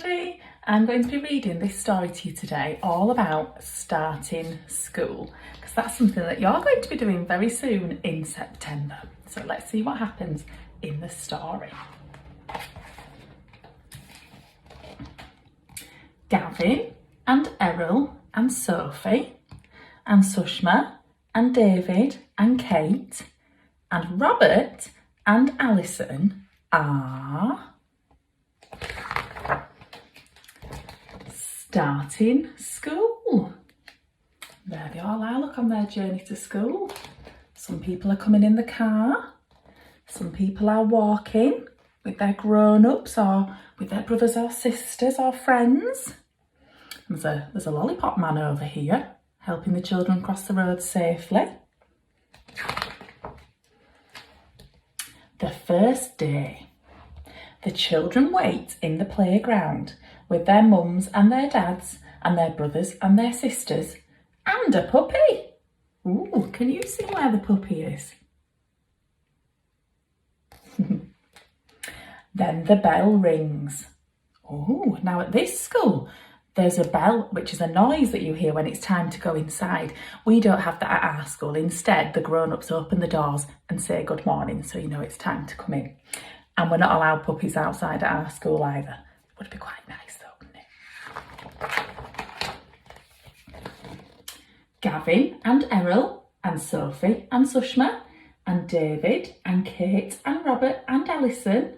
everybody. I'm going to be reading this story to you today all about starting school, because that's something that you're going to be doing very soon in September. So let's see what happens in the story. Gavin and Errol and Sophie and Sushma and David and Kate and Robert and Alison are starting school. There they all are, look, on their journey to school. Some people are coming in the car, some people are walking with their grown-ups or with their brothers or sisters or friends. There's a lollipop man over here helping the children cross the road safely. The first day. The children wait in the playground with their mums and their dads and their brothers and their sisters and a puppy. Ooh, can you see where the puppy is? Then the bell rings. Oh, now at this school, there's a bell, which is a noise that you hear when it's time to go inside. We don't have that at our school. Instead, the grown-ups open the doors and say good morning, so you know it's time to come in. And we're not allowed puppies outside at our school either. Would be quite nice though, wouldn't it? Gavin and Errol and Sophie and Sushma and David and Kate and Robert and Alison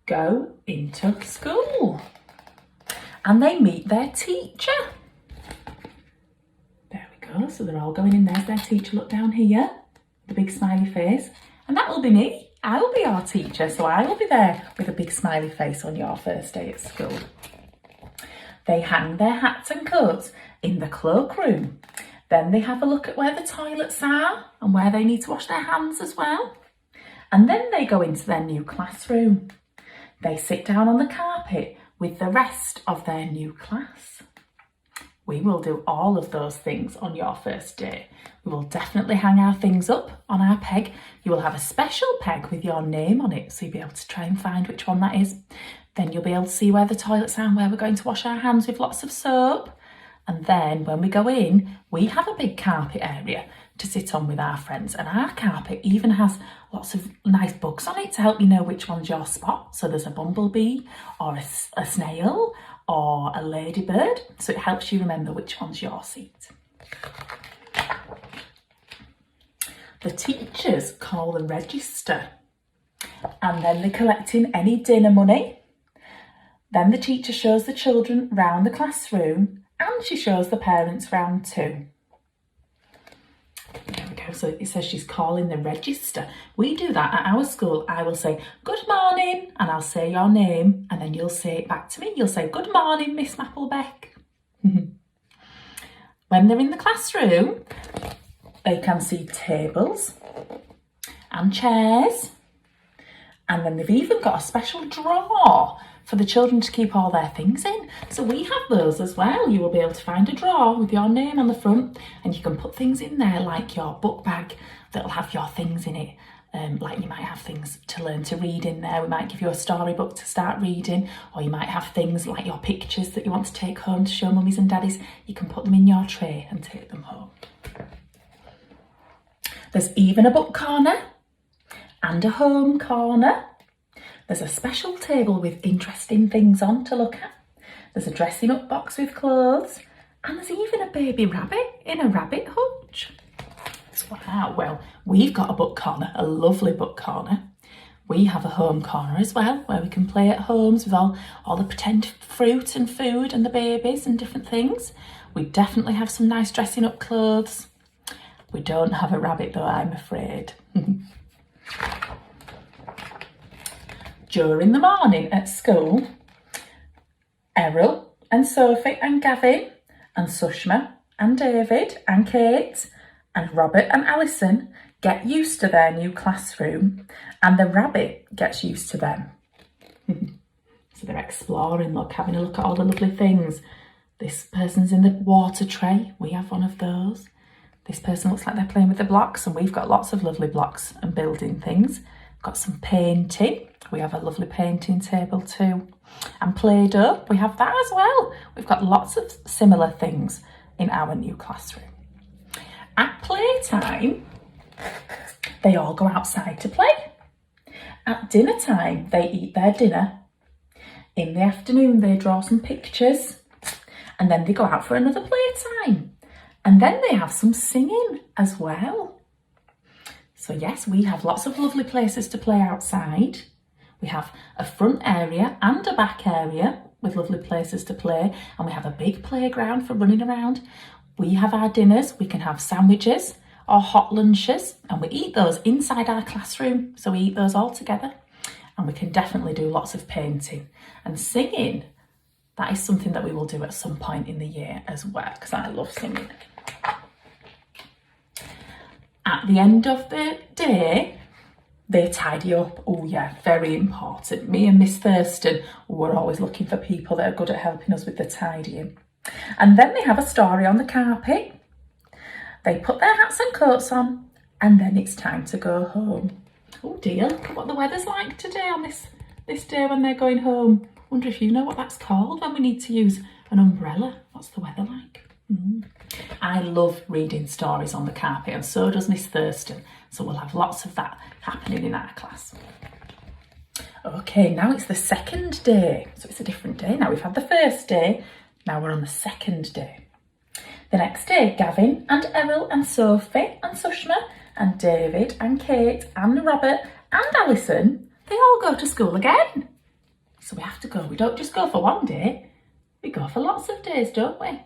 go into school. And they meet their teacher. There we go, so they're all going in. There's their teacher, look down here, the big smiley face. And that will be me. I will be your teacher, so I will be there with a big smiley face on your first day at school. They hang their hats and coats in the cloakroom. Then they have a look at where the toilets are and where they need to wash their hands as well. And then they go into their new classroom. They sit down on the carpet with the rest of their new class. We will do all of those things on your first day. We will definitely hang our things up on our peg. You will have a special peg with your name on it, so you'll be able to try and find which one that is. Then you'll be able to see where the toilets are and where we're going to wash our hands with lots of soap. And then when we go in, we have a big carpet area to sit on with our friends. And our carpet even has lots of nice bugs on it to help you know which one's your spot. So there's a bumblebee or a snail or a ladybird. So it helps you remember which one's your seat. The teachers call the register and then they collect in any dinner money. Then the teacher shows the children round the classroom and she shows the parents round too. There we go, so it says she's calling the register. We do that at our school. I will say, good morning, and I'll say your name, and then you'll say it back to me. You'll say, good morning, Miss Mapplebeck. When they're in the classroom, they can see tables and chairs, and then they've even got a special drawer for the children to keep all their things in. So we have those as well. You will be able to find a drawer with your name on the front and you can put things in there like your book bag that'll have your things in it. Like you might have things to learn to read in there. We might give you a storybook to start reading, or you might have things like your pictures that you want to take home to show mummies and daddies. You can put them in your tray and take them home. There's even a book corner and a home corner. There's a special table with interesting things on to look at. There's a dressing up box with clothes. And there's even a baby rabbit in a rabbit hutch. Wow, well, we've got a book corner, a lovely book corner. We have a home corner as well, where we can play at homes with all the pretend fruit and food and the babies and different things. We definitely have some nice dressing up clothes. We don't have a rabbit though, I'm afraid. During the morning at school, Errol and Sophie and Gavin and Sushma and David and Kate and Robert and Alison get used to their new classroom, and the rabbit gets used to them. So they're exploring, look, having a look at all the lovely things. This person's in the water tray. We have one of those. This person looks like they're playing with the blocks, and we've got lots of lovely blocks and building things. got some painting. We have a lovely painting table too. And Play-Doh, we have that as well. We've got lots of similar things in our new classroom. At playtime, they all go outside to play. At dinner time, they eat their dinner. In the afternoon, they draw some pictures, and then they go out for another playtime. And then they have some singing as well. So yes, we have lots of lovely places to play outside. We have a front area and a back area with lovely places to play, and we have a big playground for running around. We have our dinners. We can have sandwiches or hot lunches, and we eat those inside our classroom. So we eat those all together, and we can definitely do lots of painting and singing. That is something that we will do at some point in the year as well, because I love singing. At the end of the day, they tidy up. Oh yeah, very important. Me and Miss Thurston, we're always looking for people that are good at helping us with the tidying. And then they have a story on the carpet. They put their hats and coats on, and then it's time to go home. Oh dear, look at what the weather's like today on this day when they're going home. Wonder if you know what that's called when we need to use an umbrella. What's the weather like? I love reading stories on the carpet, and so does Miss Thurston. So we'll have lots of that happening in our class. Okay, now it's the second day. So it's a different day. Now we've had the first day. Now we're on the second day. The next day, Gavin and Errol and Sophie and Sushma and David and Kate and Robert and Alison, they all go to school again. So we have to go. We don't just go for one day. We go for lots of days, don't we?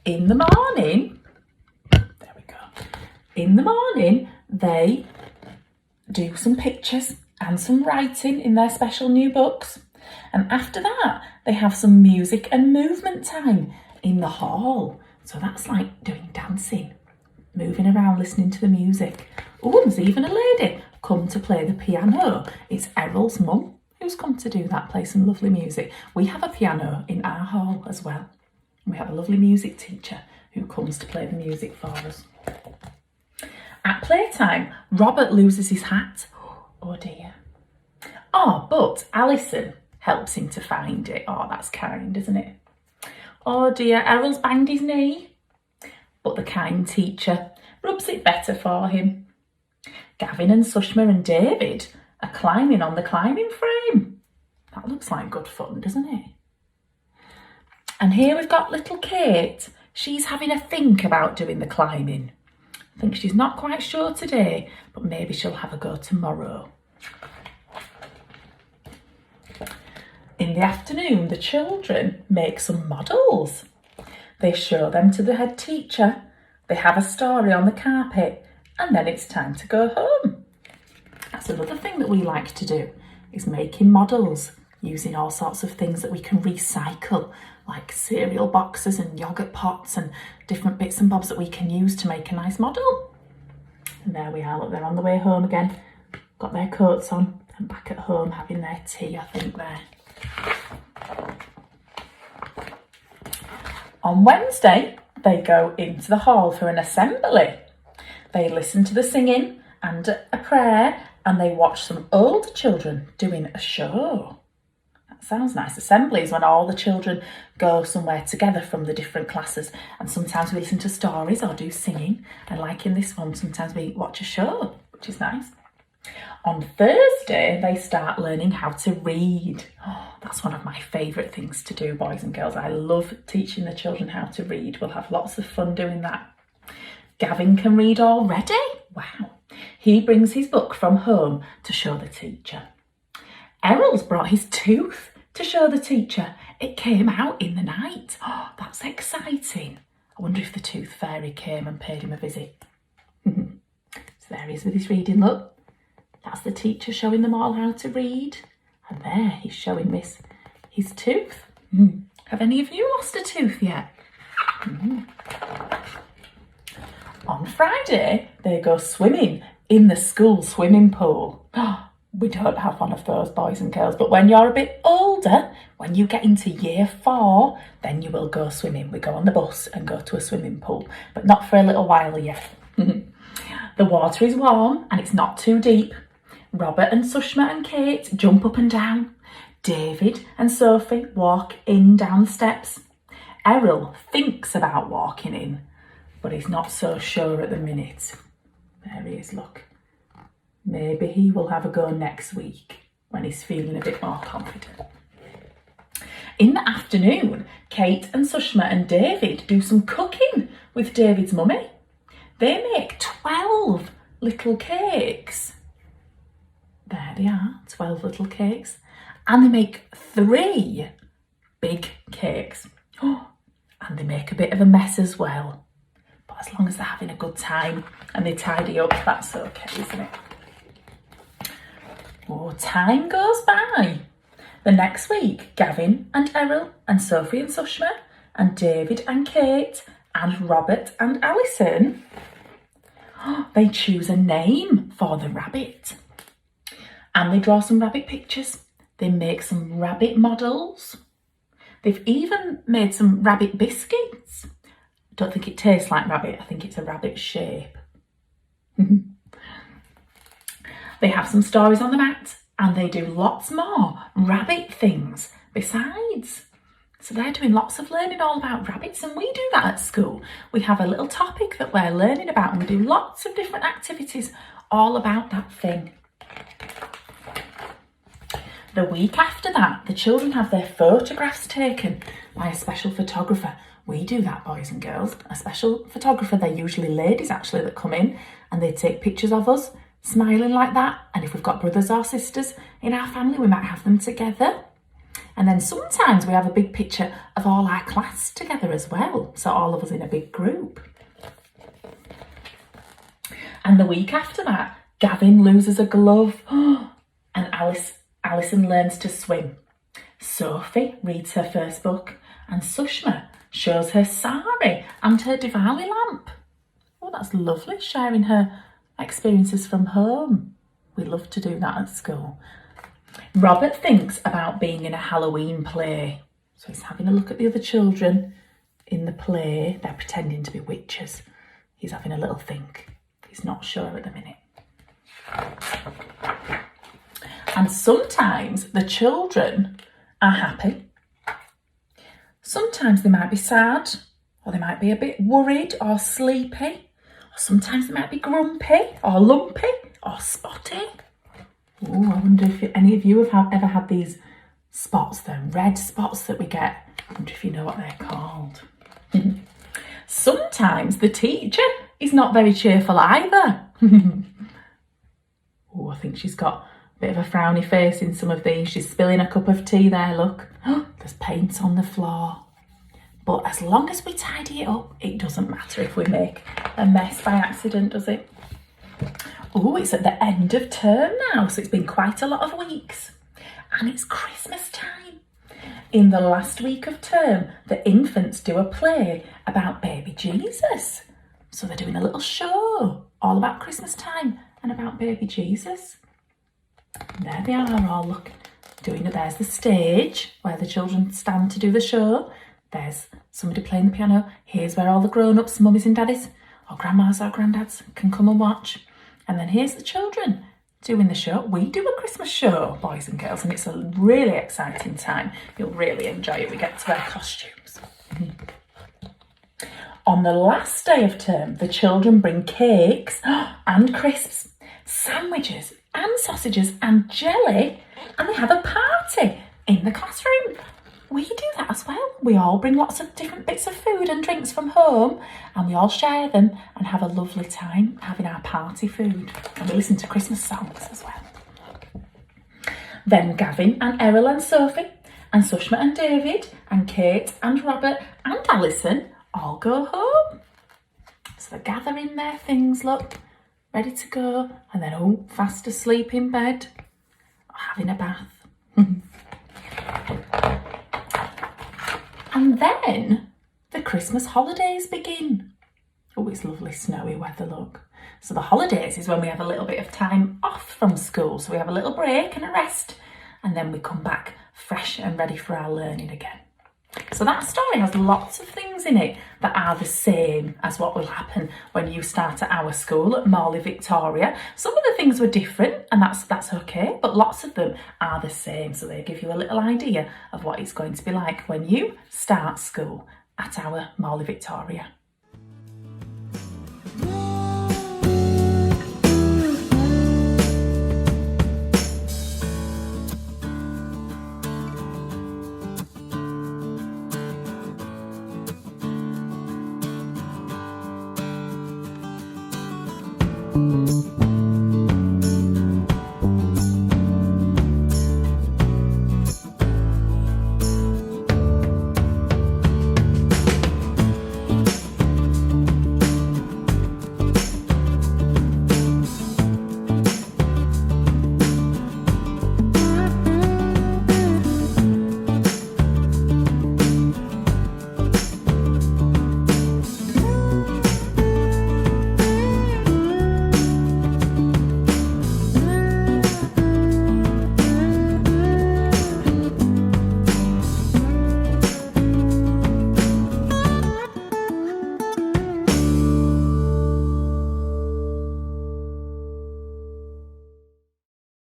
In the morning, there we go. In the morning, they do some pictures and some writing in their special new books. And after that, they have some music and movement time in the hall. So that's like doing dancing, moving around, listening to the music. Oh, there's even a lady come to play the piano. It's Errol's mum who's come to do that, play some lovely music. We have a piano in our hall as well. We have a lovely music teacher who comes to play the music for us. At playtime, Robert loses his hat. Oh dear. Oh, but Alison helps him to find it. Oh, that's kind, isn't it? Oh dear, Errol's banged his knee, but the kind teacher rubs it better for him. Gavin and Sushma and David are climbing on the climbing frame. That looks like good fun, doesn't it? And here we've got little Kate. She's having a think about doing the climbing. I think she's not quite sure today, but maybe she'll have a go tomorrow. In the afternoon, the children make some models. They show them to the head teacher. They have a story on the carpet, and then it's time to go home. That's another thing that we like to do, is making models using all sorts of things that we can recycle, like cereal boxes and yoghurt pots and different bits and bobs that we can use to make a nice model. And there we are, look, they're on the way home again. Got their coats on and back at home having their tea, I think, there. On Wednesday, they go into the hall for an assembly. They listen to the singing and a prayer, and they watch some old children doing a show. That sounds nice. Assemblies when all the children go somewhere together from the different classes, and sometimes we listen to stories or do singing, and like in this one, sometimes we watch a show, which is nice. On Thursday, they start learning how to read. Oh, that's one of my favourite things to do, boys and girls. I love teaching the children how to read. We'll have lots of fun doing that. Gavin can read already. Wow. He brings his book from home to show the teacher. Errol's brought his tooth to show the teacher. It came out in the night. Oh, that's exciting. I wonder if the tooth fairy came and paid him a visit. So there he is with his reading, look. That's the teacher showing them all how to read. And there he's showing Miss his tooth. Have any of you lost a tooth yet? On Friday, they go swimming in the school swimming pool. We don't have one of those, boys and girls, but when you're a bit older, when you get into year 4, then you will go swimming. We go on the bus and go to a swimming pool, but not for a little while yet. The water is warm and it's not too deep. Robert and Sushma and Kate jump up and down. David and Sophie walk in down the steps. Errol thinks about walking in, but he's not so sure at the minute. There he is, look. Maybe he will have a go next week when he's feeling a bit more confident. In the afternoon, Kate and Sushma and David do some cooking with David's mummy. They make 12 little cakes. There they are, 12 little cakes. And they make 3 big cakes. Oh, and they make a bit of a mess as well. But as long as they're having a good time and they tidy up, that's okay, isn't it? Oh, time goes by. The next week, Gavin and Errol and Sophie and Sushma and David and Kate and Robert and Alison, they choose a name for the rabbit. And they draw some rabbit pictures. They make some rabbit models. They've even made some rabbit biscuits. I don't think it tastes like rabbit. I think it's a rabbit shape. They have some stories on the mat and they do lots more rabbit things besides. So they're doing lots of learning all about rabbits, and we do that at school. We have a little topic that we're learning about and we do lots of different activities all about that thing. The week after that, the children have their photographs taken by a special photographer. We do that, boys and girls. A special photographer, they're usually ladies actually that come in and they take pictures of us smiling like that. And if we've got brothers or sisters in our family, we might have them together. And then sometimes we have a big picture of all our class together as well. So all of us in a big group. And the week after that, Gavin loses a glove and Alison learns to swim. Sophie reads her first book and Sushma shows her sari and her Diwali lamp. Oh, that's lovely, sharing her experiences from home. We love to do that at school. Robert thinks about being in a Halloween play. So he's having a look at the other children in the play. They're pretending to be witches. He's having a little think. He's not sure at the minute. And sometimes the children are happy. Sometimes they might be sad, or they might be a bit worried or sleepy. Or sometimes they might be grumpy or lumpy or spotty. Oh, I wonder if any of you have ever had these spots, the red spots that we get. I wonder if you know what they're called. Sometimes the teacher is not very cheerful either. Oh, I think she's got a bit of a frowny face in some of these. She's spilling a cup of tea there, look. There's paint on the floor. But as long as we tidy it up, it doesn't matter if we make a mess by accident, does it? Oh, it's at the end of term now, so it's been quite a lot of weeks. And it's Christmas time. In the last week of term, the infants do a play about baby Jesus. So they're doing a little show all about Christmas time and about baby Jesus. And there they are, all looking, doing it. There's the stage where the children stand to do the show. There's somebody playing the piano. Here's where all the grown-ups, mummies and daddies, or grandmas or granddads can come and watch. And then here's the children doing the show. We do a Christmas show, boys and girls, and it's a really exciting time. You'll really enjoy it. We get to wear costumes. On the last day of term, the children bring cakes and crisps, sandwiches and sausages and jelly, and they have a party in the classroom. We do that as well. We all bring lots of different bits of food and drinks from home, and we all share them and have a lovely time having our party food. And we listen to Christmas songs as well. Then Gavin and Errol and Sophie and Sushma and David and Kate and Robert and Alison all go home. So they're gathering their things, look, ready to go, and then fast asleep in bed or having a bath. And then the Christmas holidays begin. Oh, it's lovely snowy weather, look. So the holidays is when we have a little bit of time off from school. So we have a little break and a rest, and then we come back fresh and ready for our learning again. So that story has lots of things in it that are the same as what will happen when you start at our school at Morley Victoria. Some of the things were different, and that's okay, but lots of them are the same. So they give you a little idea of what it's going to be like when you start school at our Morley Victoria.